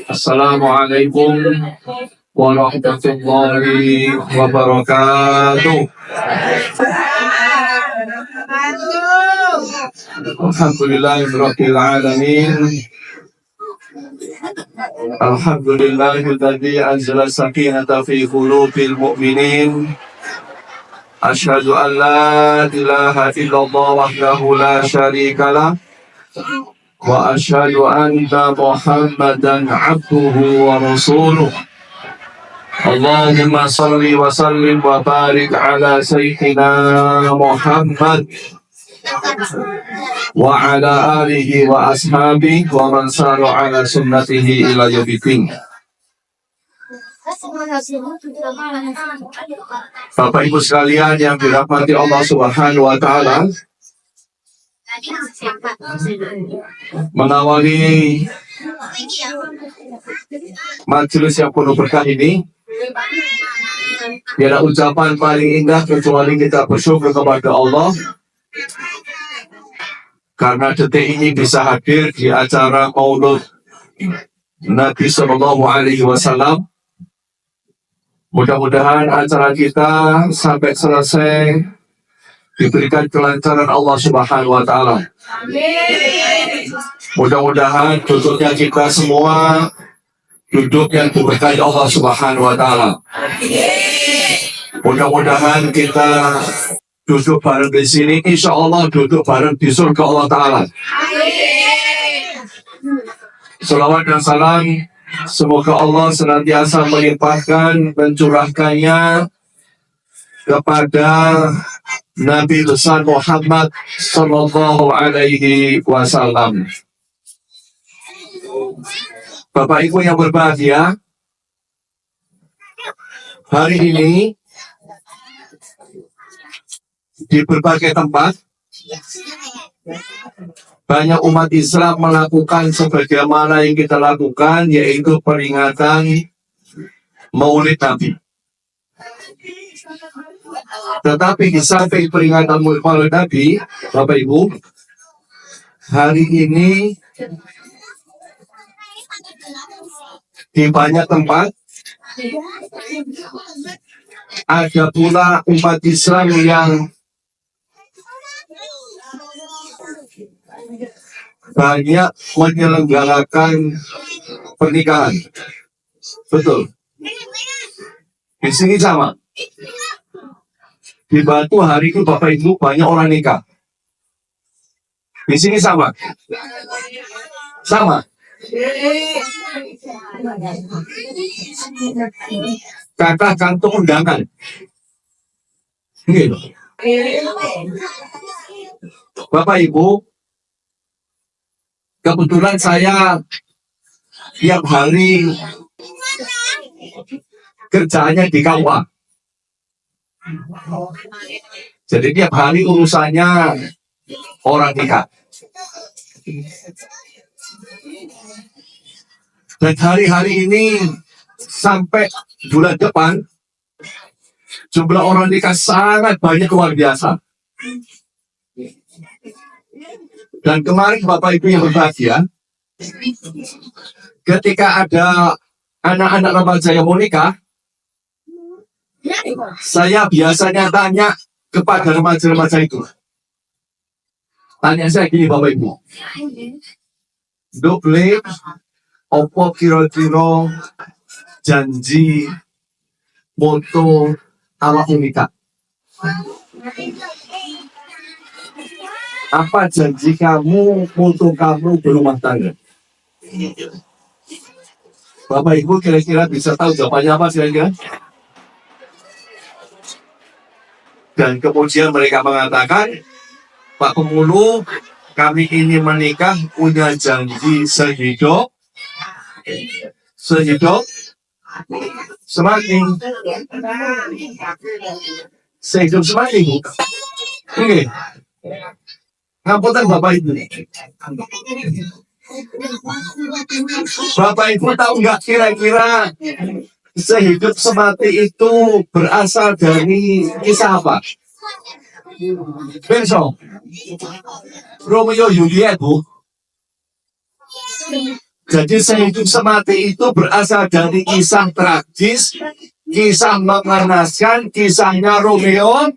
Assalamualaikum warahmatullahi wabarakatuh. Alhamdulillahirabbil alamin. Alhamdulillahilladzi anzala sakinata fi qulubil mu'minin. Asyhadu an la ilaha illallah wahdahu la syarikalah wa asyhadu anna Muhammadan abduhu wa rasuluh. Allahumma salli wa sallim wa barik ala sayyidina Muhammad wa ala alihi wa ashabihi wa man sara ala sunnatihi ila yaumiddin. Bapak Ibu sekalian yang dirahmati Allah Subhanahu wa taala, mengawali majelis yang penuh berkah ini, tiada ucapan paling indah kecuali kita bersyukur kepada Allah karena detik ini bisa hadir di acara Maulud Nabi Sallallahu Alaihi Wasallam. Mudah-mudahan acara kita sampai selesai diberikan kelancaran Allah Subhanahu wa taala. Mudah-mudahan duduknya kita semua duduk yang diberkahi Allah Subhanahu wa taala. Mudah-mudahan kita duduk bareng di sini, insya Allah duduk bareng di surga Allah taala. Salawat dan salam semoga Allah senantiasa melimpahkan, mencurahkannya kepada Nabi besar Muhammad Sallallahu Alaihi Wasallam. Bapak Ibu yang berbahagia, hari ini di berbagai tempat banyak umat Islam melakukan sebagaimana yang kita lakukan, yaitu peringatan Maulid Nabi. Tetapi di samping peringatan Maulid Nabi, Bapak Ibu, hari ini di banyak tempat ada pula umat Islam yang banyak menyelenggarakan pernikahan. Betul. Di sini sama. Di Batu hari itu Bapak Ibu banyak orang nikah. Di sini sama. Sama. Kata kantung undangan. Gitu. Bapak Ibu, kebetulan saya tiap hari kerjanya di KUA. Jadi tiap hari urusannya orang nikah. Dan hari-hari ini sampai bulan depan jumlah orang nikah sangat banyak, luar biasa. Dan kemarin Bapak Ibu yang berbahagia, ketika ada anak-anak remaja yang mau nikah, saya biasanya tanya kepada remaja-remaja itu. Tanya saya gini, Bapak Ibu. Doble, opo kira-kira janji moto awak nikah? Apa janji kamu, moto kamu berumah tangga? Bapak Ibu kira-kira bisa tahu jawabannya apa kira-kira? Dan kemudian mereka mengatakan, Pak Pemulu, kami ini menikah punya janji sehidup semati. Sehidup semati. Oke. Ngapunten Bapak Ibu. Bapak Ibu tahu nggak kira-kira sehidup semati itu berasal dari kisah apa? Besok Romeo Juliet, Bu. Jadi sehidup semati itu berasal dari kisah tragis, kisah mengenaskan, kisahnya Romeo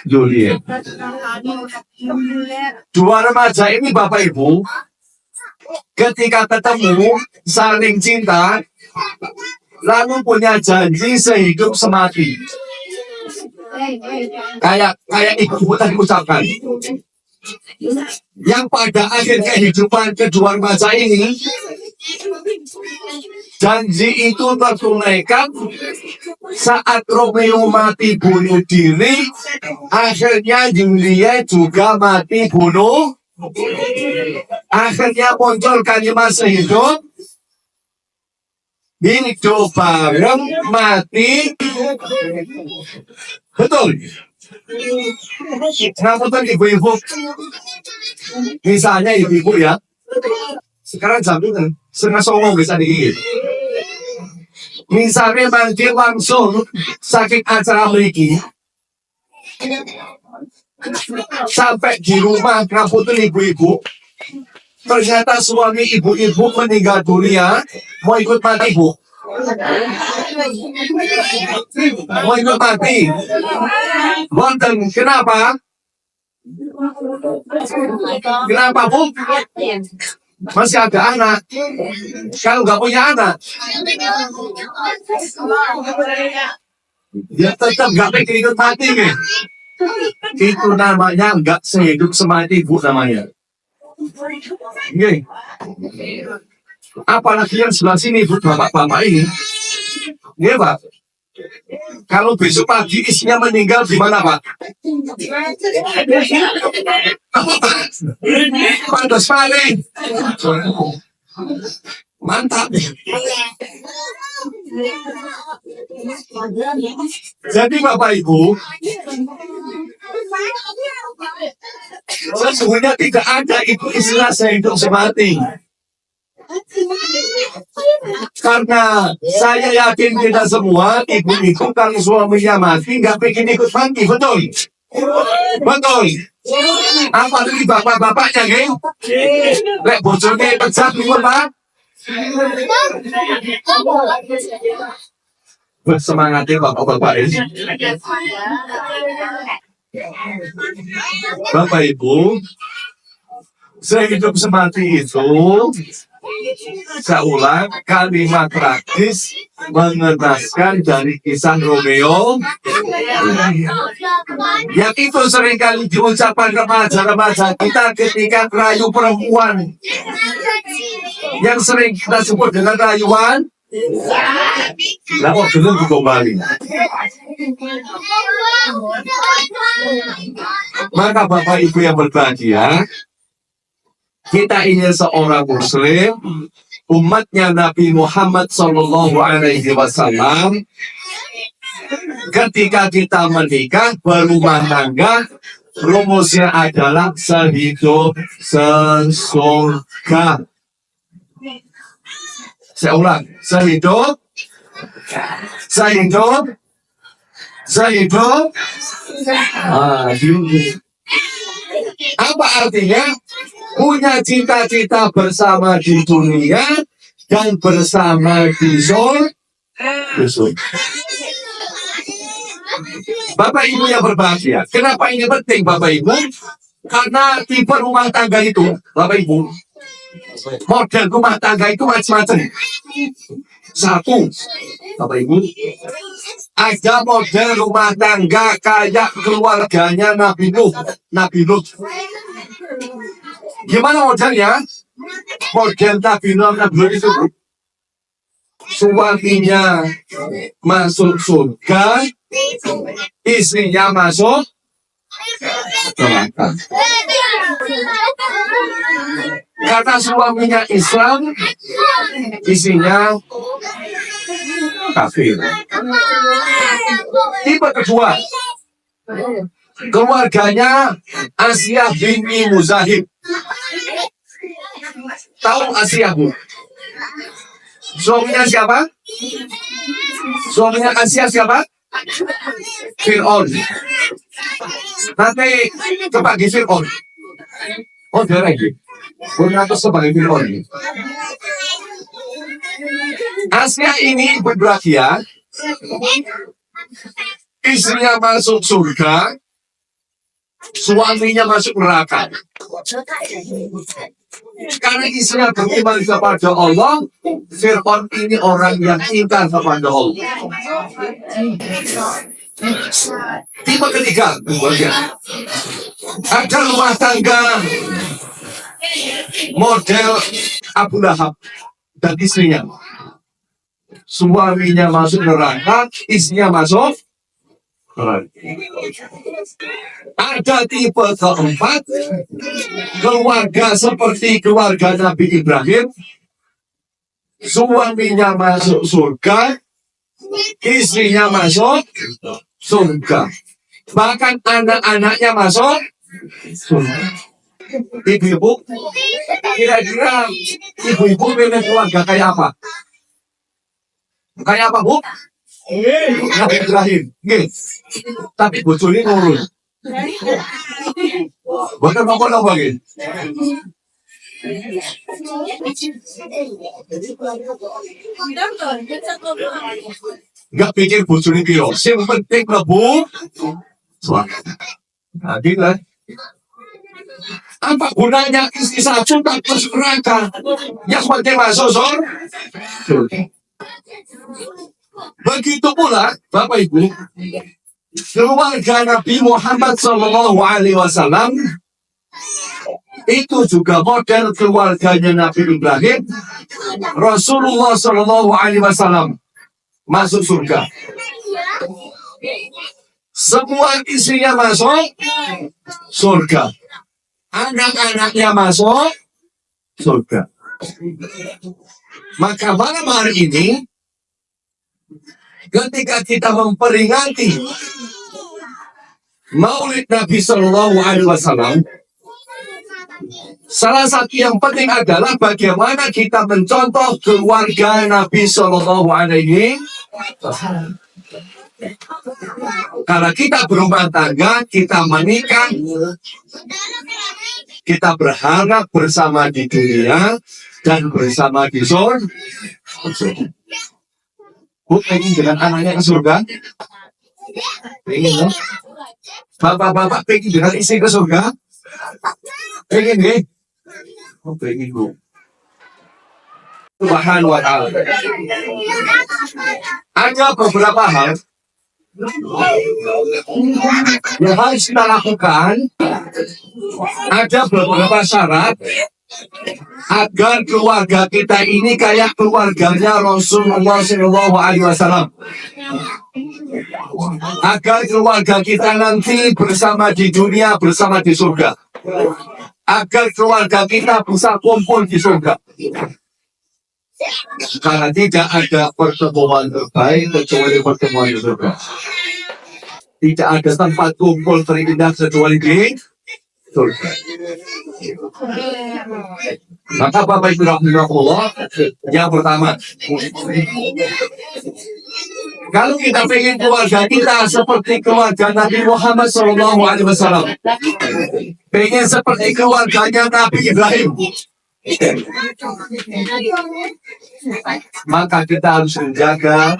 Juliet. Dua remaja ini Bapak Ibu, ketika ketemu saling cinta, lalu punya janji sehidup semati. Kayak ibu tadi ucapkan. Yang pada akhir kehidupan kedua remaja ini, janji itu tertunaikan saat Romeo mati bunuh diri, akhirnya Juliet juga mati bunuh. Akhirnya muncul kalimat sehidup, hidup bareng, mati. Betul. Ngapunten ibu-ibu. Misalnya ibu-ibu ya, sekarang jam itu setengah songo bisa digigit. Misalnya mangkir langsung saking acara mriki, sampai di rumah ngapunten ibu-ibu, ternyata suami ibu-ibu meninggal dunia, mau ikut mati bu? Mau ikut mati? Wonten, kenapa? Kenapa bu? Masih ada anak. Kalau nggak punya anak, ya tetap nggak pengen ikut mati nih. Itu namanya nggak sehidup semati bu namanya. Oke. Apalagi yang sebelah sini bu bapak-bapak ini, ya pak. Kalau besok pagi isinya meninggal gimana pak? Pantas paling. Mantap. Jadi Bapak Ibu, sesungguhnya tidak ada itu istilah sehidup semati. Karena saya yakin kita semua, ibu itu kalau suaminya mati nggak pengen ikut mati, betul? Betul. Apalagi bapak-bapaknya, geng. Lek bojone pecah pun pak. Semangatnya bapak-bapak ini. Bapak Ibu, sehidup semati itu, saya ulang, kalimat tragis mengenaskan dari kisah Romeo. Yang itu seringkali diucapkan remaja-remaja kita ketika rayu perempuan. Yang sering kita sebut dengan rayuan. Nah, kok dulu kembali. Maka Bapak Ibu yang berbahagia, kita ini seorang Muslim, umatnya Nabi Muhammad SAW. Ketika kita menikah, berumah tangga, rumusnya adalah sehidup sesurga. Saya ulang, sehidup. Apa artinya? Punya cita-cita bersama di dunia dan bersama di surga. Bapak Ibu yang berbahagia, kenapa ini penting Bapak Ibu? Karena tipe rumah tangga itu, Bapak Ibu, model rumah tangga itu macam-macam. Satu, Bapak Ibu, ada model rumah tangga kayak keluarganya Nabi Nuh. Gimana modelnya? Model Nabi Nuh itu suaminya masuk surga, istrinya masuk neraka. Karena suaminya Islam, istrinya kafir. Tipe kedua, keluarganya Asia binti Muzahib. Tahu Asia bu? Suaminya siapa? Suaminya Asia siapa? Fir'aun. Nanti kebagi Fir'aun. Oh, dia lagi. Bernatus sebagai Fir'aun. Asia ini berakhir, istrinya masuk surga, suaminya masuk neraka. Karena istrinya beriman kepada Allah, Fir'aun ini orang yang ingkar kepada Allah. Tipe ketiga, ada rumah tangga model Abu Lahab dan istrinya. Suaminya masuk neraka, istrinya masuk neraka. Ada tipe keempat, keluarga seperti keluarga Nabi Ibrahim. Suaminya masuk surga, istrinya masuk surga. Bahkan anak-anaknya masuk surga. Ibu-ibu, kira-kira ibu-ibu pilih keluarga kayak apa? Kayak apa, Bu? Nabi Ibrahim. Tapi bojone nurun. Bahkan mau apa gitu? Nggak pikir bojone piro. Sing penting mlebu swarga. Adil lah. Apa gunanya istri satu tak masuk neraka? Yang penting masuk surga. Begitu pula, Bapak Ibu, keluarga Nabi Muhammad SAW itu juga model keluarganya Nabi Ibrahim. Rasulullah SAW masuk surga. Semua istrinya masuk surga. Anak-anaknya masuk surga. Maka malam hari ini, ketika kita memperingati Maulid Nabi Shallallahu Alaihi Wasallam, salah satu yang penting adalah bagaimana kita mencontoh keluarga Nabi Shallallahu Alaihi Wasallam. Karena kita berumah tangga, kita menikah, kita berharap bersama di dunia dan bersama di surga. Bu, pengen dengan anaknya ke surga? Pengen, no? Bapak-bapak pengen dengan istri ke surga? Pengen, deh? Oh, pengen, Bu. Subhanahu wa ta'ala. Ada beberapa hal yang harus kita lakukan. Ada beberapa syarat agar keluarga kita ini kayak keluarganya Rasulullah SAW. Agar keluarga kita nanti bersama di dunia, bersama di surga. Agar keluarga kita bisa kumpul di surga. Karena tidak ada pertemuan terbaik kecuali pertemuan di surga. Tidak ada tempat kumpul terindah kecuali di surga. Maka Bapak Ibu rahimahullah, yang pertama, kalau kita ingin keluarga kita seperti keluarga Nabi Muhammad SAW, pengen seperti keluarganya Nabi Ibrahim, maka kita harus menjaga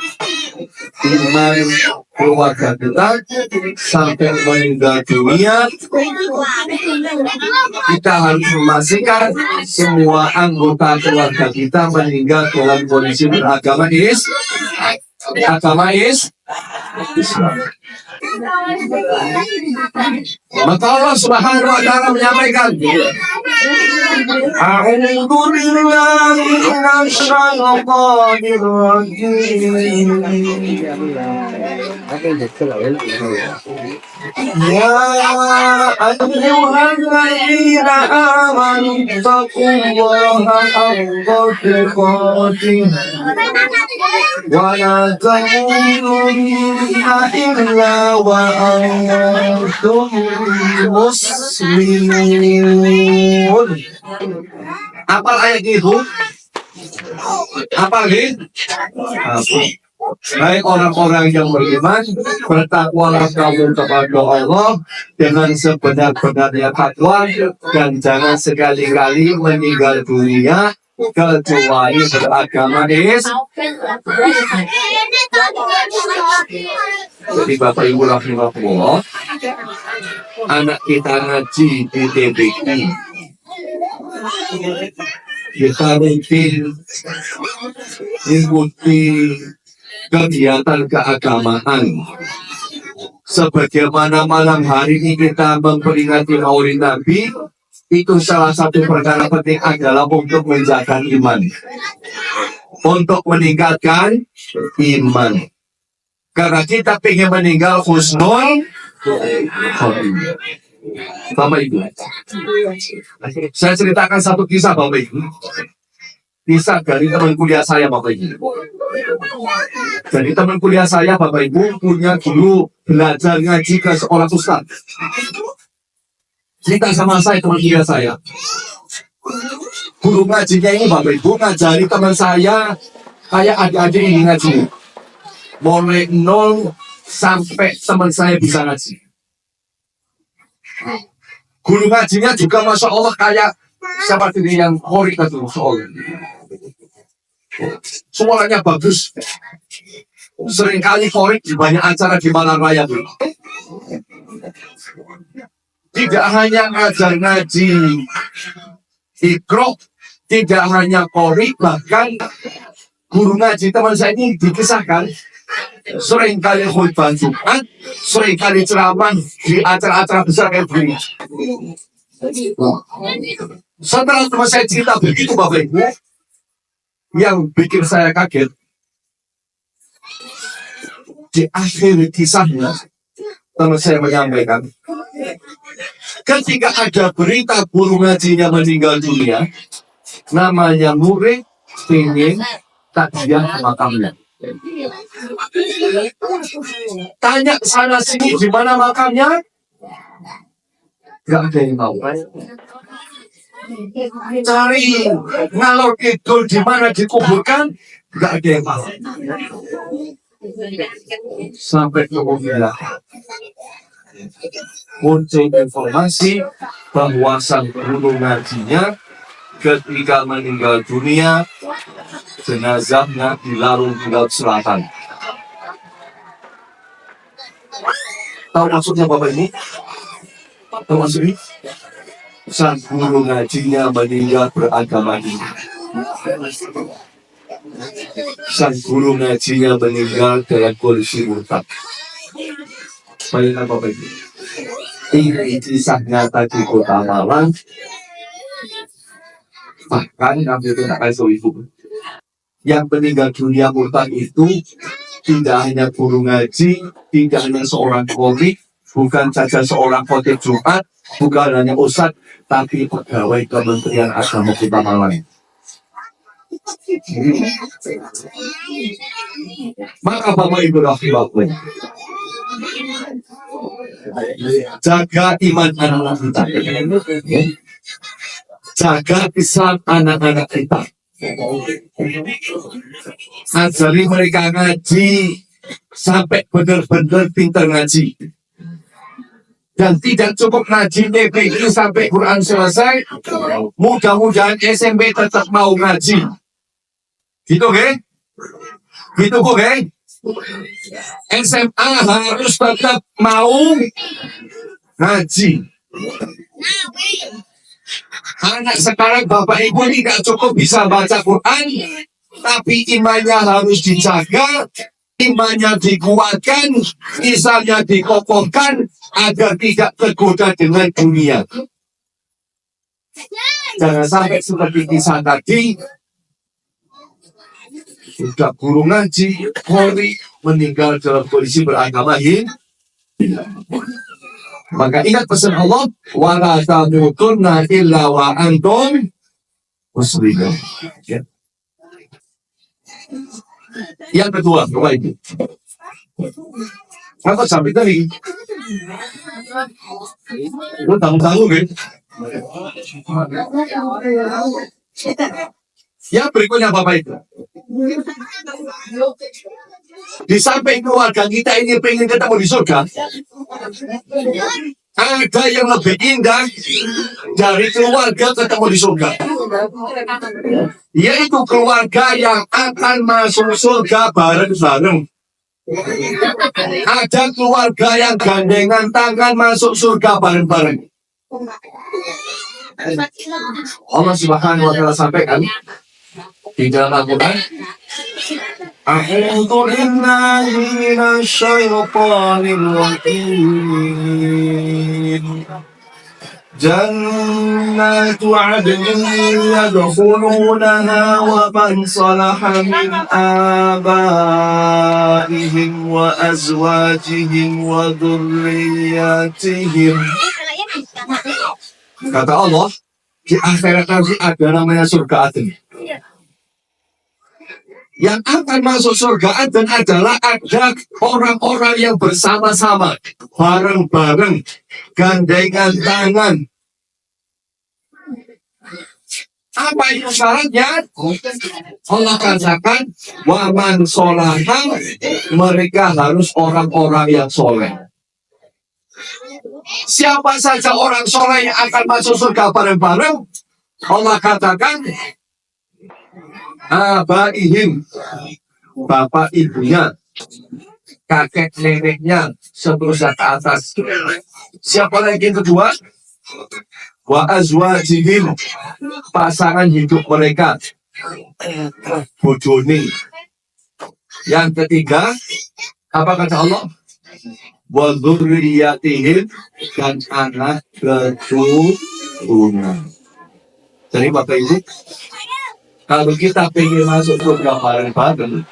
iman keluarga kita sampai meninggal dunia. Kita harus memastikan semua anggota keluarga kita meninggal dalam kondisi beragama Islam. Maka Allah Subhanahu wa ta'ala menyampaikan, A'udzu billahi minasyaitonir rajim. Ya ayyuhalladzina amanu taqullaha haqqa tuqatih wa la tamutunna illa wa antum muslimun. Apa ayat itu? Apa gitu? Hai orang-orang yang beriman, bertakwalah kamu kepada Allah dengan sebenar-benarnya takwa dan jangan sekali-kali meninggal dunia kecuali beragama Islam. Jadi Bapak Ibu rahimahullah, anak kita ngaji di TPI, kita mungkin ikuti kegiatan keagamaan. Sebagaimana malam hari ini kita memperingati Maulid Nabi, itu salah satu perkara penting adalah untuk menjaga iman, untuk meningkatkan iman. Karena kita ingin meninggal husnul khotimah. Bapak Ibu, saya ceritakan satu kisah Bapak Ibu. Kisah dari teman kuliah saya Bapak Ibu. Jadi teman kuliah saya Bapak Ibu punya guru belajar ngaji ke seorang ustaz. Cerita sama saya teman kuliah saya. Guru ngajinya ini Bapak Ibu ngajari teman saya kayak adik-adik ini ngaji. Mulai nol sampai teman saya bisa ngaji. Guru ngajinya juga Masya Allah kayak seperti ini yang khori itu Masya Allah. Suaranya bagus. Seringkali khori di banyak acara di Malang Raya. Tidak hanya ngajar ngaji Iqra, tidak hanya khori, bahkan guru ngaji teman saya ini dikisahkan seringkali khutbah Jumat, seringkali ceramah di acara-acara besar kayak begini. Setelah teman saya cerita begitu Bapak Ibu, yang bikin saya kaget, di akhir kisahnya teman saya menyampaikan, ketika ada berita guru ngajinya meninggal dunia, namanya murid ingin takziah ke makamnya. Tanya sana sini di mana makamnya, gak ada yang tahu. Cari ngalor kidul di mana dikuburkan, gak ada yang tahu. Sampai kemudian muncul informasi bahwa sang guru ngajinya ketika meninggal dunia, jenazahnya dilarung di Laut Selatan. Tahu maksudnya Bapak ini? Tahu maksudnya? Sang guru ngajinya meninggal beragama ini. Sang guru ngajinya meninggal dalam kondisi murtad. Bayangkan Bapak Ibu. Ini kisah nyata di Kota Malang. Bahkan kami itu tak kasih ibu. Yang meninggal dunia murtad itu tidak hanya guru ngaji, tidak hanya seorang komik, bukan saja seorang khotib Jumat, bukan hanya ustadz, tapi pegawai Kementerian Agama Kota Malang. Maka Bapak Ibu rahimahullah, jaga iman anak-anak kita, jaga Islam anak-anak kita, ajari mereka ngaji sampai benar-benar pintar ngaji. Dan tidak cukup ngaji TPI sampai Quran selesai, mudah-mudahan SMP tetap mau ngaji. Gitu kan? Gitu kan? SMA harus tetap mau ngaji. Anak sekarang Bapak Ibu ini gak cukup bisa baca Quran, tapi imannya harus dijaga, imannya dikuatkan, misalnya dikokohkan agar tidak tergoda dengan dunia. Jangan sampai seperti kisah tadi, sudah guru ngaji, khori, meninggal dalam kondisi beragama ini. Maka ingat pesan Allah, wala tamutunna illa wa antum muslimun. Ya. Yang kedua, Bapak Ibu. Apa sampai tadi? Lu tanggung-tanggung kan? Yang berikutnya Bapak Ibu. Di samping keluarga kita ini pengen ketemu di surga, ada yang lebih indah dari keluarga ketemu di surga, yaitu keluarga yang akan masuk surga bareng-bareng. Ada keluarga yang gandengan tangan masuk surga bareng-bareng. Allah Subhanahu wa Ta'ala sampaikan di dalam Al-Quran, A'udzu billahi minasyaitonir rajim. جنات عدن يدخلونها ومن صلح من آبائهم وأزواجهم وذرياتهم. Kata Allah, di akhirat nanti ada namanya surga Aden. Yang akan masuk surga Aden adalah ada orang-orang yang bersama-sama, bareng-bareng, gandengan tangan. Apa itu syaratnya? Allah katakan, waman sholaham, mereka harus orang-orang yang soleh. Siapa saja orang soleh yang akan masuk surga bareng-bareng? Allah katakan, abaihim, bapak ibunya, kakek neneknya, seterusnya ke atas. Siapa lagi yang kedua? Wa azwajihim, pasangan hidup mereka, bojone. Yang ketiga, apa kata Allah? Wa dzurriyyatihim, dan anak keturunan. Jadi Bapak Ibu, kalau kita ingin masuk surga bareng-bareng,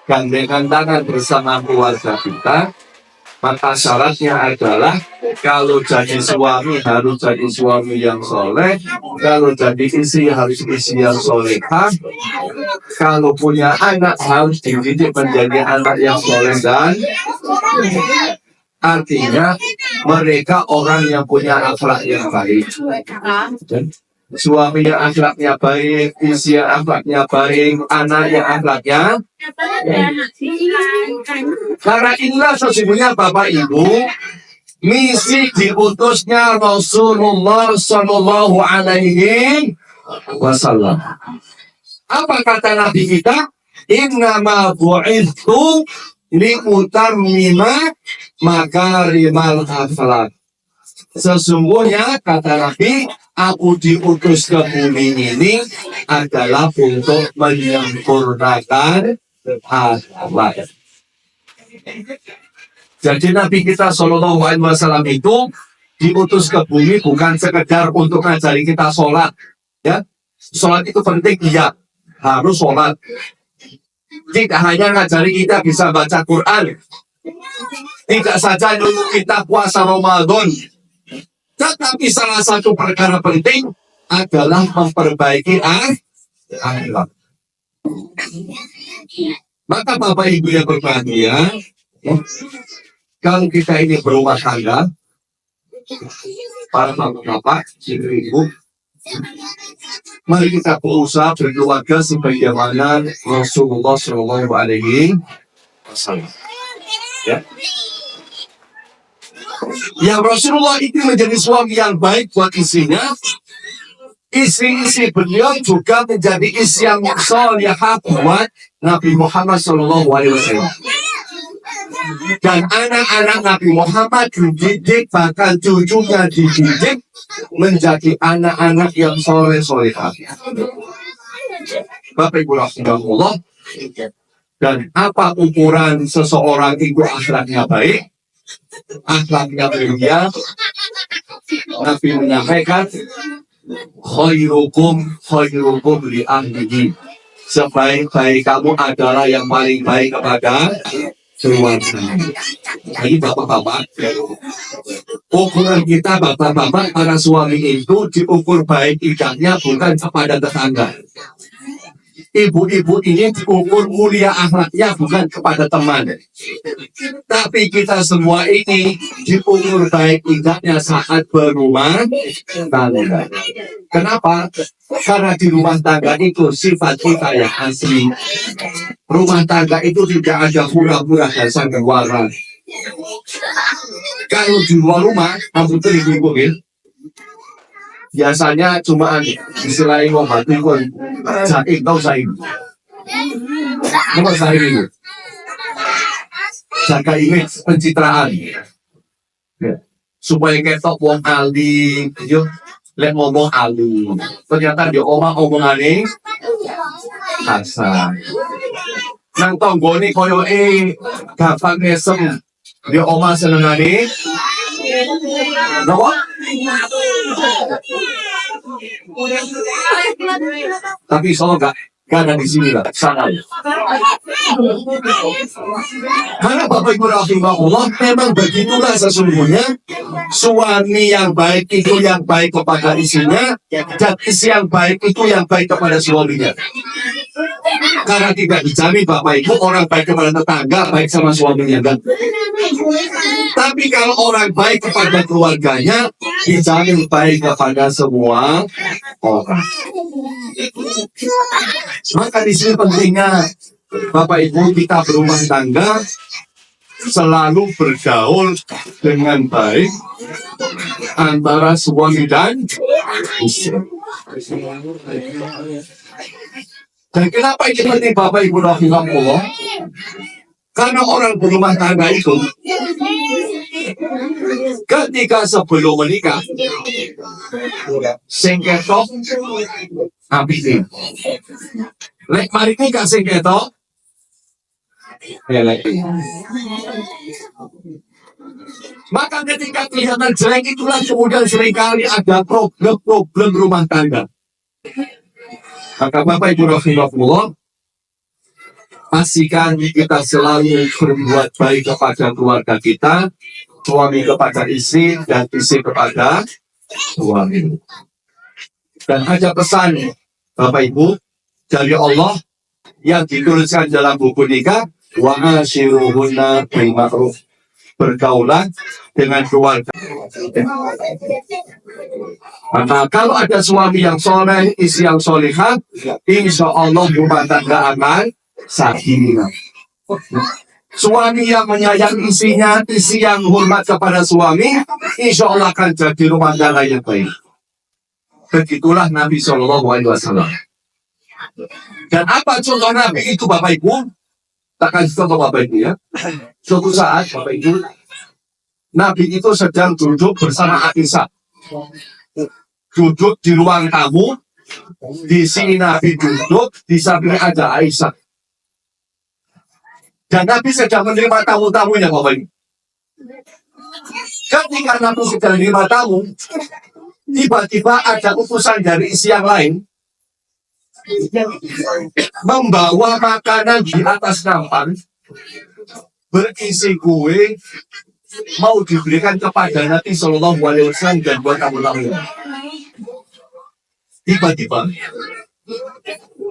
gandengan tangan bersama keluarga kita, maka syaratnya adalah kalau jadi suami harus jadi suami yang soleh, kalau jadi istri harus istri yang solehah, kalau punya anak harus dididik menjadi anak yang soleh dan artinya mereka orang yang punya akhlak yang baik. Dan suami yang akhlaknya baik, istri yang akhlaknya baik, anak yang akhlaknya. Karena inilah sesungguhnya Bapak Ibu, misi diutusnya Rasulullah Shallallahu Alaihi Wasallam. Apa kata Nabi kita? Innama bu'ithu liutammima makarimal akhlak. Sesungguhnya kata Nabi, aku diutus ke bumi ini adalah untuk menyempurnakan akhlak. Jadi Nabi kita Shallallahu Alaihi Wasallam itu diutus ke bumi bukan sekedar untuk ngajari kita sholat, ya. Sholat itu penting, iya, harus sholat. Tidak hanya ngajari kita bisa baca Quran, tidak saja dulu kita puasa Ramadan. Tetapi salah satu perkara penting adalah memperbaiki akhlak. Maka Bapak Ibu yang berbahagia, kalau kita ini berumah tangga, para bapak-bapak, ibu-ibu, mari kita berusaha berkeluarga sebagaimana Rasulullah Shallallahu Alaihi Wasallam. Ya, Rasulullah itu menjadi suami yang baik buat istrinya. Istri-istri beliau juga menjadi istri yang salihah buat Nabi Muhammad Shallallahu Alaihi Wasallam. Dan anak-anak Nabi Muhammad dididik, bahkan cucunya dididik menjadi anak-anak yang soleh-solehah. Bapak Ibu Rasulullah, dan apa ukuran seseorang itu akhlaknya baik? Akhlaknya mulia. Nabi menyampaikan, khairukum li ahlihi, sebaik-baik kamu adalah yang paling baik kepada keluarga. Jadi bapak-bapak, ukuran kita bapak-bapak para suami itu diukur baik tidaknya bukan kepada tetangga. Ibu-ibu ini diukur mulia akhlaknya bukan kepada teman. Tapi kita semua ini diukur baik tidaknya saat berumah tangga. Kenapa? Karena di rumah tangga itu sifat kita yang asli. Rumah tangga itu tidak ada pura-pura dan sandiwara. Kalau di luar rumah, kamu tuh ibu-ibu, biasanya cuma istilahnya ngobati pun sakit tau saya. Nomor saya ini jaga image pencitraan. Ya. Supaya ketok wong alim, yo lek ngomong alim. Ternyata dia omong-omongane kasar. Nang tanggane koyo gampang nesem. Dia omah senengane. Napa? Tapi soal gak ada di sini lah, sana. Karena Bapak Ibu rahimahullah memang begitulah sesungguhnya suami yang baik itu yang baik kepada istrinya dan istri yang baik itu yang baik kepada suaminya. Karena tidak dijamin Bapak Ibu orang baik kepada tetangga baik sama suaminya kan. Tapi kalau orang baik kepada keluarganya dijamin baik kepada semua orang. Maka di sini pentingnya Bapak Ibu kita berumah tangga selalu bergaul dengan baik antara suami dan istri. Dan kenapa ini penting Bapak Ibu rahimahullah? Karena orang berumah tangga itu ketika sebelum menikah sengketok habis lek mari nikah sengketok maka ketika kelihatan jelek itulah kemudian seringkali ada problem rumah tangga. Maka Bapak Ibu rahimahullah pastikan kita selalu berbuat baik kepada keluarga kita, suami kepada istri dan istri kepada suami. Dan ada pesan Bapak Ibu dari Allah yang dituliskan dalam buku nikah, wa ashiruhunna bil ma'ruf, bergaulan dengan keluarga. Maka kalau ada suami yang soleh, istri yang solehah, insya Allah rumah tangga aman sakinah. Suami yang menyayangi istrinya, istri yang hormat kepada suami, insya Allah akan jadi rumah tangga yang baik. Begitulah Nabi SAW. Dan apa contoh Nabi itu Bapak Ibu? Takkan contoh Bapak Ibu ya. Suatu saat Bapak Ibu, Nabi itu sedang duduk bersama Aisyah. Duduk di ruang tamu. Di sini Nabi duduk, di samping ada Aisyah. Dan Nabi sedang menerima tamu-tamunya Bapak Ibu. Ketika Nabi sedang menerima tamu, tiba-tiba ada utusan dari isi yang lain membawa makanan di atas nampan berisi kue mau diberikan kepada Nabi Shallallahu Alaihi Wasallam dan buat tamu-tamu. Tiba-tiba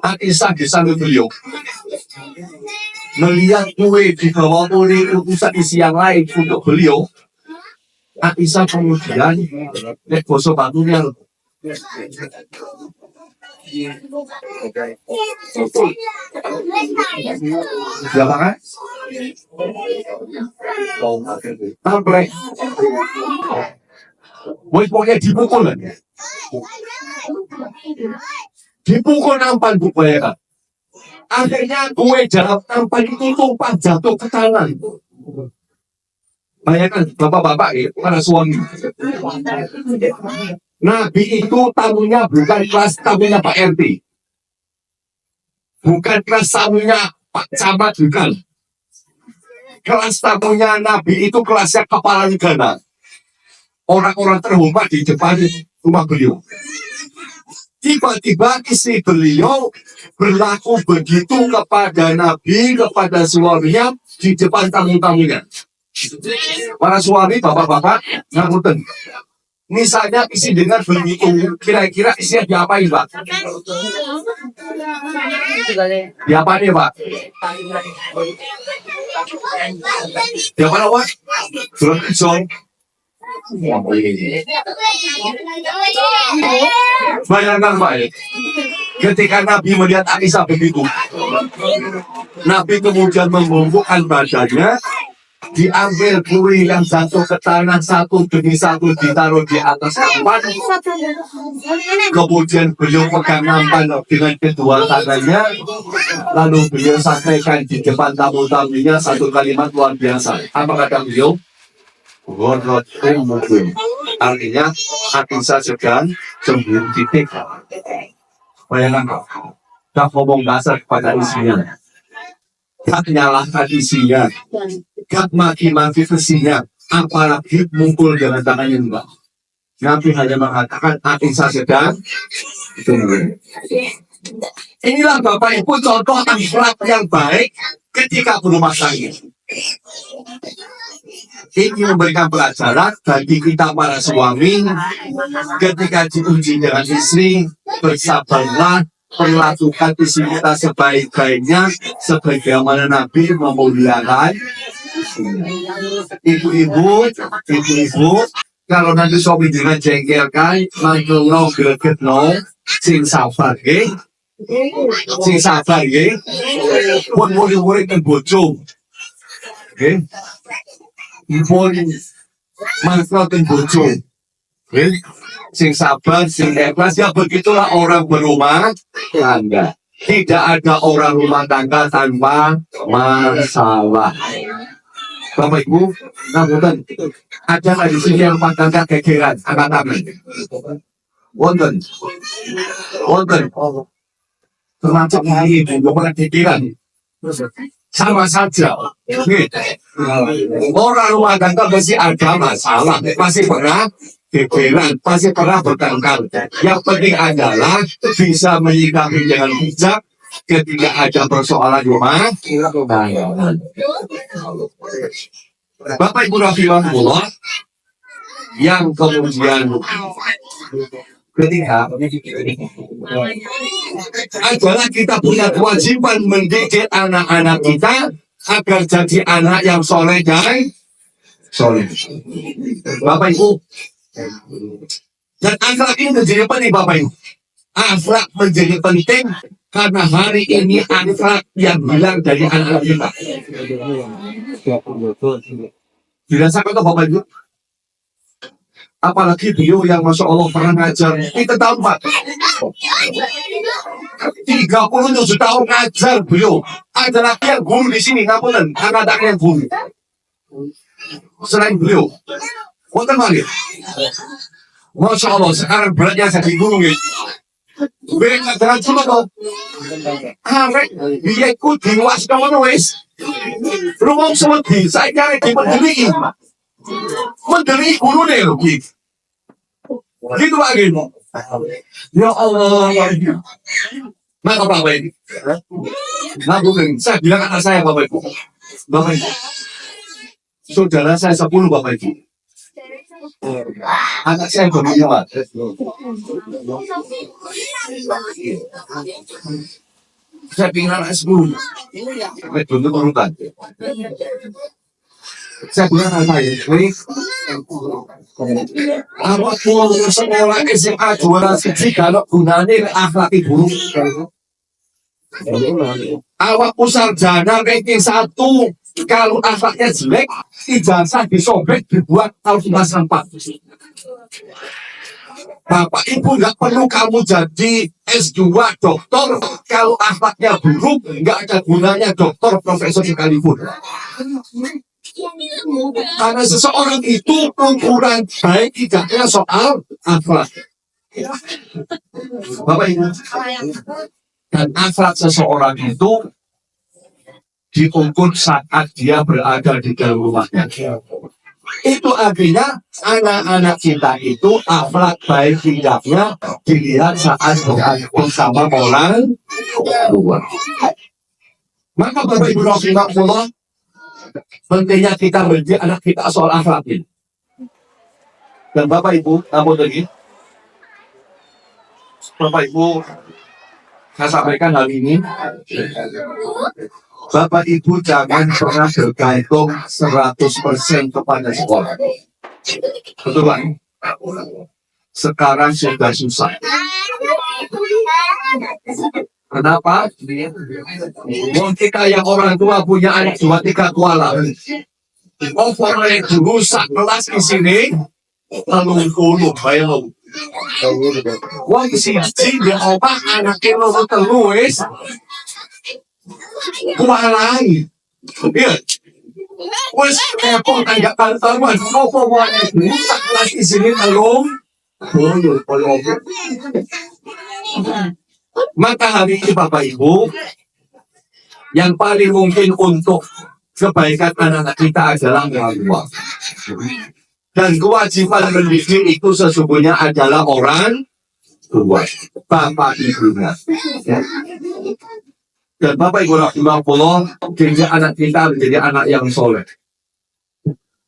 Aisyah di samping beliau melihat kue dibawa oleh utusan isi yang lain untuk beliau. Aisyah kemudian lihat bosok batunya. Berapa kan? Tampilek. Woi pokoknya dipukul kan? Dipukul nampan bayangkan. Akhirnya kue dalam nampan itu tumpah jatuh ke tangan. Bayangkan bapak-bapak ya, para suami. Nabi itu tamunya bukan kelas tamunya Pak RT. Bukan kelas tamunya Pak Camat, bukan. Kelas tamunya Nabi itu kelasnya kepala negara. Orang-orang terhormat di depan rumah beliau. Tiba-tiba istri beliau berlaku begitu kepada Nabi, kepada suaminya di depan tamu-tamunya. Para suami, bapak-bapak, ngapunten. Misalnya isi dengan begitu, kira-kira isinya diapain Pak? Diapain ya Pak? Diapain apa? Belum Bayangkan baik, ketika Nabi melihat Aisyah begitu, Nabi kemudian membungkukkan badannya, diambil kuri yang jatuh ke tanah satu demi satu ditaruh di atas nampan. Kemudian beliau pegang nampan dengan kedua tangannya, lalu beliau sampaikan di depan tamu-tamunya satu kalimat luar biasa. Apa kata beliau? Ghorrat ummukum. Artinya Aisyah sedang cemburu titik. Bayangkan, tak ngomong dasar kepada istrinya, tak nyalahkan isinya, gak maki-maki isinya, apalagi mukul dengan tangannya enggak. Nabi hanya mengatakan Aisyah sedang cemburu. Inilah Bapak Ibu contoh akhlak yang baik ketika berumah tangga. Ini memberikan pelajaran bagi kita para suami ketika diuji dengan istri, bersabarlah, perlakukan istri kita sebaik-baiknya sebagaimana Nabi memuliakan ibu-ibu, kalau nanti suami dengan jengkelkan, mangkelo greget no, sing sabar nggih. Sing sabar nggih. Pun murid-murid yang bojo. Nggih. Pun mangkelo ten bojo. Nggih. Sing sabar, sing ikhlas, ya begitulah orang berumah tangga. Tidak ada orang rumah tangga tanpa masalah. Bapak Ibu, ngapunten, ada nggak di sini yang rumah tangga gegeran, angkat tangan. Wonten, termasuk ini Ibu, bukan gegeran. Sama saja. Orang rumah tangga pasti ada masalah, pasti pernah gegeran, pasti pernah bertengkar. Yang penting adalah bisa menyikapi dengan bijak ketika ada persoalan rumah tangga. Bapak Ibu rahimahullah, yang kemudian ketiga adalah kita punya kewajiban mendidik anak-anak kita agar jadi anak yang soleh dan soleh. Bapak Ibu, dan akhlak ini menjadi penting Bapak Ibu. Akhlak menjadi penting karena hari ini akhlak yang hilang dari anak-anak kita. Dirasakan ke Bapak Ibu? Apalagi beliau yang Masya Allah pernah ngajar. Kita tahu Pak, 37 tahun ngajar beliau. Ada lagi yang guru di sini, ngapunten, anak-anaknya guru. Selain beliau, wonten malih. Masya Allah, sekarang beratnya jadi guru nih. Mereka dengan cuma kok. Arek, dia ikut diwas kawan wes. Rumah semedi, saya kira di mendeli guru deh loh. Gitu Pak Gino. Ya Allah. Maka Bapak Ibu, nah bukan, saya bilang anak saya Bapak Ibu. Bapak Ibu, saudara saya 10 Bapak Ibu. Anak saya berpunya Pak. Saya ingin anak 10. Untuk urutan. Saya bilang anak saya, awak mau sekolah SMA juara siji kalau gunanya akhlak buruk. Awak sarjana ranking 1 kalau akhlaknya jelek, ijazah disobek dibuat tahun 4. Bapak Ibu nggak perlu kamu jadi S2 doktor kalau akhlaknya buruk, nggak ada gunanya doktor profesor sekalipun. Karena seseorang itu ukuran baik tidaknya soal akhlak. Bapak Ibu, dan akhlak seseorang itu diukur saat dia berada di dalam rumahnya. Itu artinya anak-anak kita itu akhlak baik tidaknya dilihat saat berada bersama orang tua. Maka Bapak Ibu rahimahullah, pentingnya kita mendidik anak kita soal akhlak ini. Dan Bapak Ibu, namun lagi, Bapak Ibu, saya sampaikan hal ini. Bapak Ibu jangan pernah bergantung 100% kepada sekolah. Betul kan? Sekarang sudah susah. Kenapa? Wong kita yang orang tua punya anak dua tiga kuala. Overlay rusak kelas di sini. Lalu kulub bayang. Wong si dia opak anaknya lo terus. Kualai. Iya. Wes kepong kayak kantoran. Overlay rusak kelas di sini lalu. Maka hari ini Bapak Ibu, yang paling mungkin untuk kebaikan anak-anak kita adalah orang tua. Dan kewajiban mendidik itu sesungguhnya adalah orang tua, bapak ibunya. Ya. Dan Bapak Ibu rahimahullah, jadi anak kita menjadi anak yang soleh.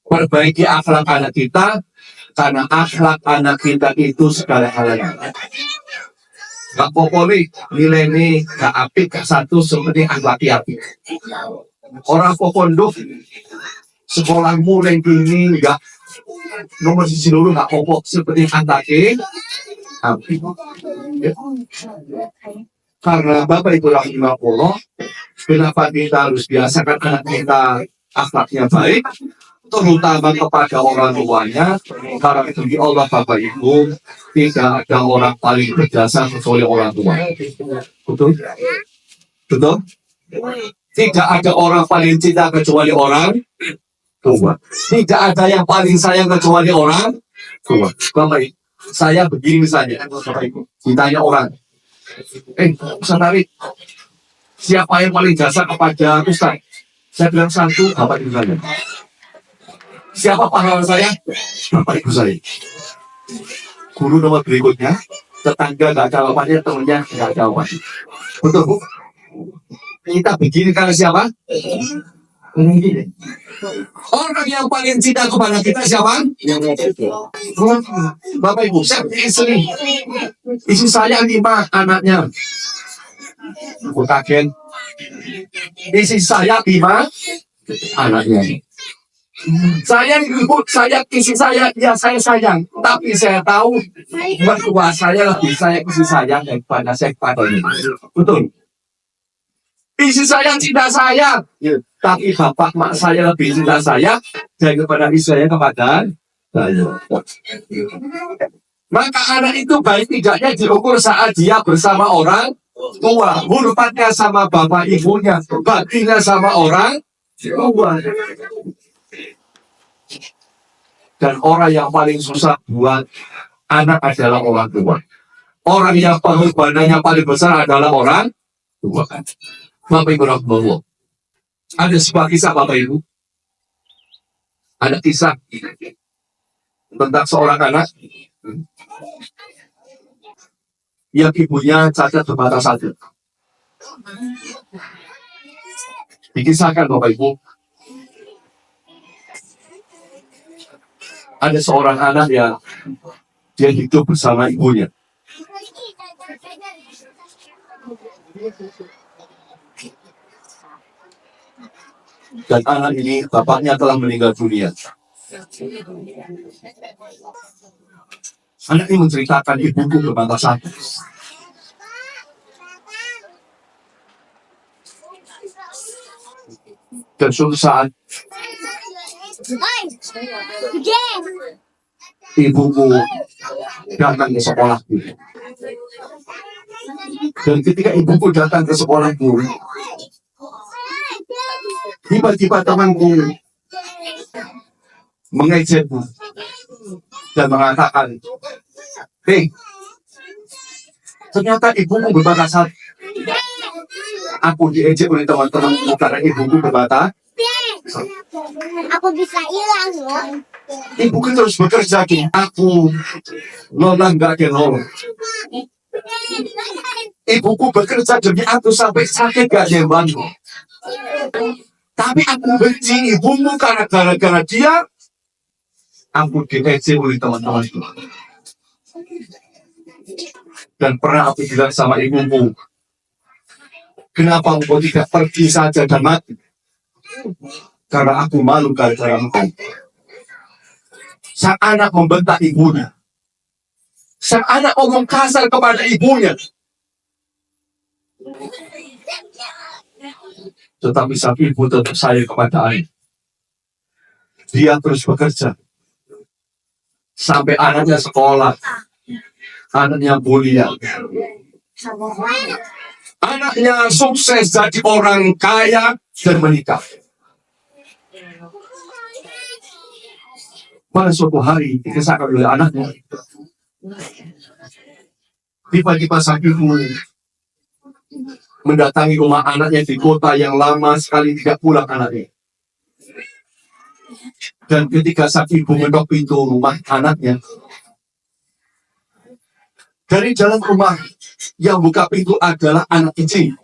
Perbaiki akhlak anak kita, karena akhlak anak kita itu segala-galanya. Gak popoli, nilai ini gak apik, gak satu, seperti api-api. Orang pokondok, sekolah mulai tinggi, gak nomor sisi dulu gak popok, seperti antake, api. Ya. Karena Bapak Ibu rahimahullah, kenapa kita harus biasakan anak kita akhlaknya baik, terutama kepada orang tuanya, karena itu di Allah Bapak Ibu, tidak ada orang paling berjasa kecuali orang tua. Betul? Betul? Tidak ada orang paling cinta kecuali orang tua. Tidak ada yang paling sayang kecuali orang tua. Bapak Ibu, saya begini saja, Bapak Ibu, ditanya orang, Ustaz Tarik, siapa yang paling jasa kepada Ustaz? Saya bilang satu, Bapak Ibu saya. Siapa pahlawan saya? Bapak Ibu saya. Guru nomor berikutnya, tetangga gak jawabannya, temennya gak jawabannya. Betul Bu? Kita begini karena siapa? Begini. Orang yang paling cinta kepada kita siapa? Bapak Ibu, saya punya istri. Istri saya 5 anaknya. Aku kaget. Istri saya 5 anaknya. Saya ibu, saya isi saya, ya saya sayang. Tapi saya tahu mertua saya lebih sayang isi saya daripada saya kepada ini. Betul. Isi saya cinta saya, tapi bapak mak saya lebih cinta saya daripada isi saya kepada saya. Maka anak itu baik tidaknya diukur saat dia bersama orang tua, hormatnya sama bapak ibunya, baktinya sama orang tua. Dan orang yang paling susah buat anak adalah orang tua. Orang yang pengorbanannya paling besar adalah orang tua. Bapak Ibu rahimahullah. Ada sebuah kisah Bapak Ibu. Ada kisah tentang seorang anak yang ibunya cacat bermata satu. Dikisahkan Bapak Ibu. Ada seorang anak yang dia hidup bersama ibunya. Dan anak ini bapaknya telah meninggal dunia. Anak ini menceritakan ibuku bermata satu. Dan suatu saat ibuku datang ke sekolahku. Dan ketika ibuku datang ke sekolahku, tiba-tiba temanku mengejekku dan mengatakan, "Hei, ternyata ibumu bermata satu." Aku diejek oleh teman-temanku karena ibuku bermata. Aku bisa hilang loh. Ibuku terus bekerja, aku Lola nggak kenal. Ibuku bekerja demi aku sampai sakit gak bantu. Tapi aku benci ibumu karena gara-gara dia aku diejek oleh teman-temanku. Dan pernah aku bilang sama ibumu, kenapa engkau tidak pergi saja dan mati? Karena aku malu gara-gara engkau. Sang anak membentak ibunya. Sang anak ngomong kasar kepada ibunya. Tetapi sang ibu tetap sayang kepada anak. Dia terus bekerja. Sampai anaknya sekolah. Anaknya mulia. Anaknya sukses jadi orang kaya dan menikah. Pada suatu hari dikisahkan oleh anaknya. Tiba-tiba sang ibu mendatangi rumah anaknya di kota yang lama sekali tidak pulang anaknya. Dan ketika sang ibu mengetok pintu rumah anaknya, dari dalam rumah yang buka pintu adalah anak kecil.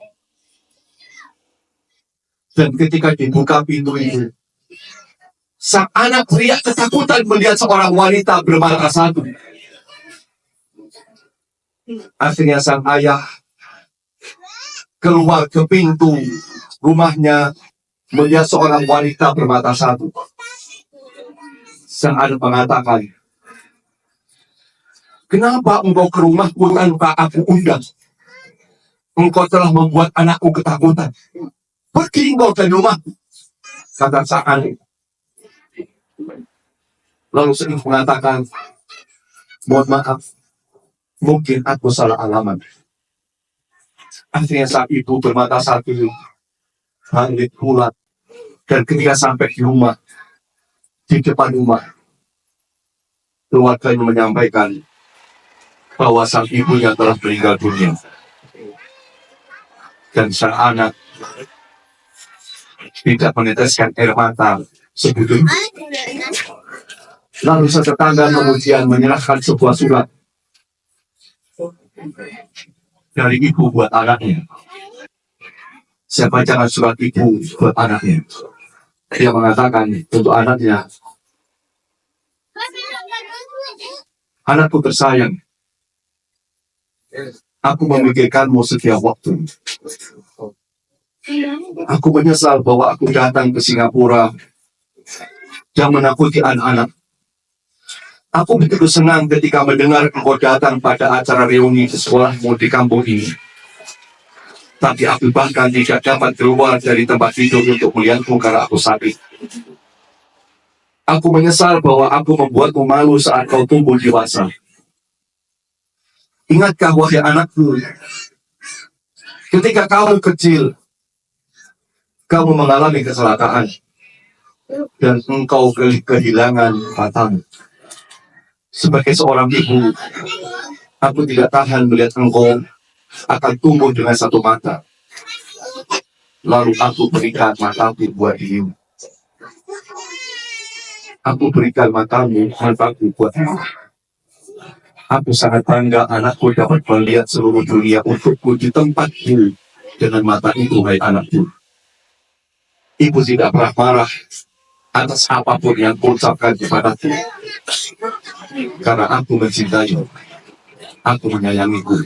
Dan ketika dibuka pintu itu, sang anak teriak ketakutan melihat seorang wanita bermata satu. Akhirnya sang ayah keluar ke pintu rumahnya melihat seorang wanita bermata satu. Sang anak mengatakan, "Kenapa engkau ke rumahku tanpa aku undang? Engkau telah membuat anakku ketakutan. Pergi engkau dari rumahku," kata sang anak. Lalu sang ibu mengatakan, "Mohon maaf, mungkin aku salah alamat." Akhirnya sang ibu bermata satu balik pulang. Dan ketika sampai di rumah, di depan rumah, keluarganya menyampaikan bahwa sang ibunya telah meninggal dunia. Dan sang anak tidak meneteskan air mata sebelum. Lalu setetangga kemudian menyerahkan sebuah surat dari ibu buat anaknya. Saya bacakan surat ibu buat anaknya. Dia mengatakan untuk anaknya, "Anakku tersayang, aku memikirkanmu setiap waktu. Aku menyesal bahwa aku datang ke Singapura dan menakuti anak-anak. Aku begitu senang ketika mendengar engkau datang pada acara reuni di sekolahmu di kampung ini. Tapi aku bahkan tidak dapat keluar dari tempat tidur untuk melihatmu karena aku sakit. Aku menyesal bahwa aku membuatmu malu saat kau tumbuh dewasa. Ingatkah wahai anakku, ketika kamu kecil, kamu mengalami kecelakaan dan engkau kehilangan matamu. Sebagai seorang ibu, aku tidak tahan melihat engkau akan tumbuh dengan satu mata. Lalu aku berikan mataku buat dirimu. Aku berikan matamu buat dirimu. Aku sangat bangga anakku dapat melihat seluruh dunia untukku di tempatku dengan mata itu, hai anakku." Ibu tidak pernah marah atas apapun yang kuucapkan kepadaku. Karena aku mencintaimu. Aku menyayangimu.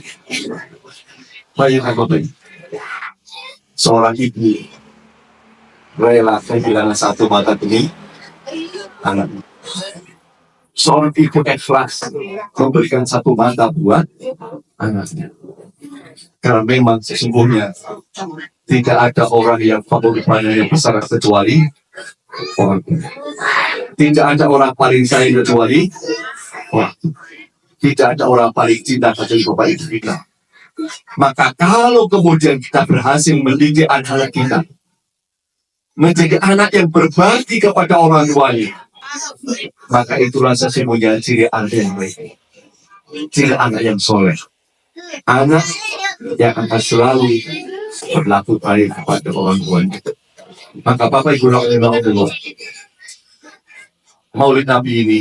Bayangkan Bapak, seorang ibu rela kehilangan satu mata demi anaknya. Seorang ibu ikhlas memberikan satu mata buat anaknya. Karena memang sesungguhnya tidak ada orang yang favoritnya yang besar kecuali orang tua. Tidak ada orang paling sayang kecuali orang tua. Tidak ada orang paling cinta kecuali Bapak Ibu kita. Maka kalau kemudian kita berhasil mendidik anak kita menjadi anak yang berbakti kepada orang tuanya, maka itulah sesungguhnya ciri anak yang baik, ciri anak yang soleh, anak yang akan selalu berlaku baik kepada orang tuanya. Maka Bapak Ibu Allah, Maulid Nabi ini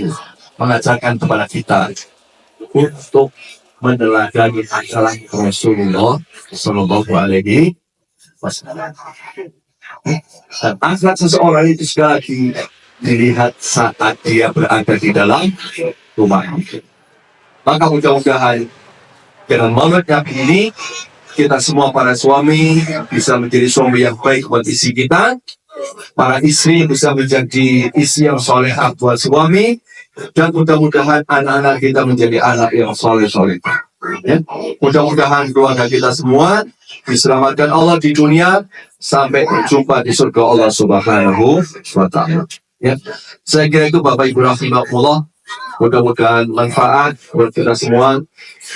mengajarkan kepada kita untuk meneladani akhlak Rasulullah Shallallahu Alaihi Wasallam. Dan akhlak seseorang itu sekali lagi dilihat saat dia berada di dalam rumah. Maka mudah-mudahan dengan Maulid Nabi ini kita semua para suami bisa menjadi suami yang baik buat istri kita, para istri bisa menjadi istri yang solehah buat suami, Dan mudah-mudahan anak-anak kita menjadi anak yang soleh-soleh. Ya. Mudah-mudahan keluarga kita semua diselamatkan Allah di dunia sampai berjumpa di surga Allah Subhanahu wa Ta'ala. Ya. Saya kira itu Bapak Ibu rahimahullah. Mudah-mudahan manfaat buat kita semua.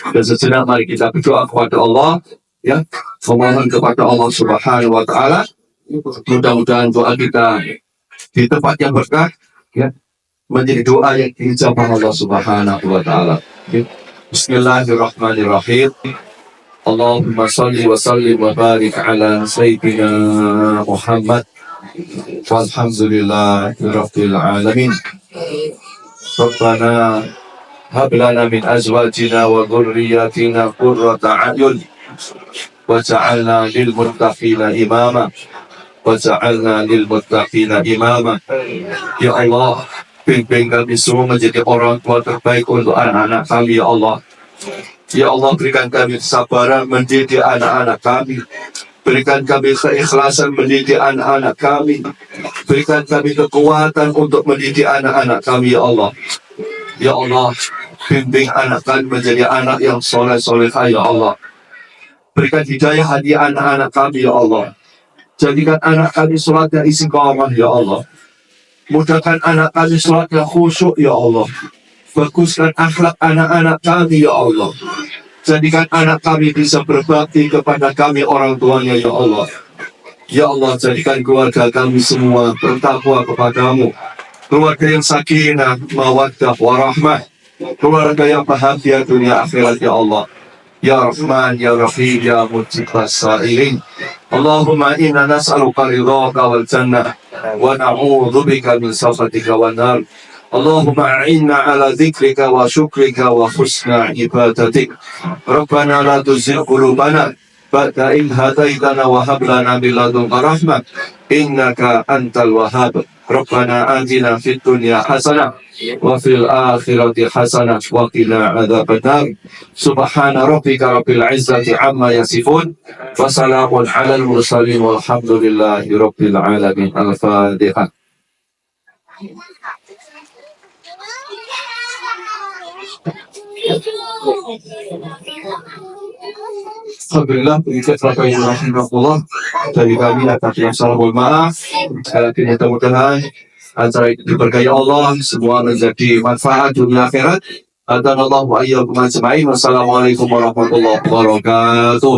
Dan sejenak mari kita berdoa kepada Allah, ya, memohon kepada Allah Subhanahu wa Ta'ala. Mudah-mudahan doa kita di tempat yang berkah, ya, menjadi doa yang dijabah Allah Subhanahu wa Ta'ala. Ya. Bismillahirrahmanirrahim. Allahumma salli wa sallim wa barik ala Sayyidina Muhammad. Walhamdulillahi rabbil alamin. Rabbana hab lana min azwajina wa dhurriyyatina qurrata a'yun waj'alna lil muttaqina imama waj'alna lil muttaqina imama. Ya Allah, bimbing kami semua menjadi orang tua terbaik untuk anak-anak kami, ya Allah. Ya Allah, berikan kami kesabaran mendidik anak-anak kami. Berikan kami keikhlasan mendidik anak-anak kami. Berikan kami kekuatan untuk mendidik anak-anak kami, ya Allah. Ya Allah, bimbing anak kami menjadi anak yang soleh-solehah, ya Allah. Berikan hidayah hati anak-anak kami, ya Allah. Jadikan anak kami sholatnya istiqamah, ya Allah. Mudahkan anak kami sholatnya khusyuk, ya Allah. Baguskan akhlak anak-anak kami, ya Allah. Jadikan anak kami bisa berbakti kepada kami orang tuanya, ya Allah. Ya Allah, jadikan keluarga kami semua bertakwa kepadamu. Keluarga yang sakinah, mawaddah, warahmah. Keluarga yang bahagia dunia akhirat, ya Allah. Ya Rahman, Ya Rahim, Ya Mujibas Sa'ilin. Allahumma inna nas'aluka ridhaka wal jannah wa na'udzubika min sakhatika wan nar. Allahumma a'inna ala dzikrika wa syukrika wa husna ibadatik. Rabbana la tuzigh qulubana ba'da idh hadaitana wa hab lana min ladunka rahmah innaka antal wahhab. Rabbana atina fid dunya hasanah wa fil akhirati hasanah wa qina adzabannar. Subhana rabbika rabbil izzati amma yasifun wa salamun alal mursalin walhamdulillahi rabbil alamin. Al-Fatihah. Alhamdulillah, berikut rahimahullah dari kami atas yang salah mohon maaf. Sekali lagi mudah-mudahan acara itu diberkahi Allah, semua menjadi manfaat dunia akhirat. Adanallahu wa iyyakum ajma'in. Wassalamualaikum warahmatullahi wabarakatuh.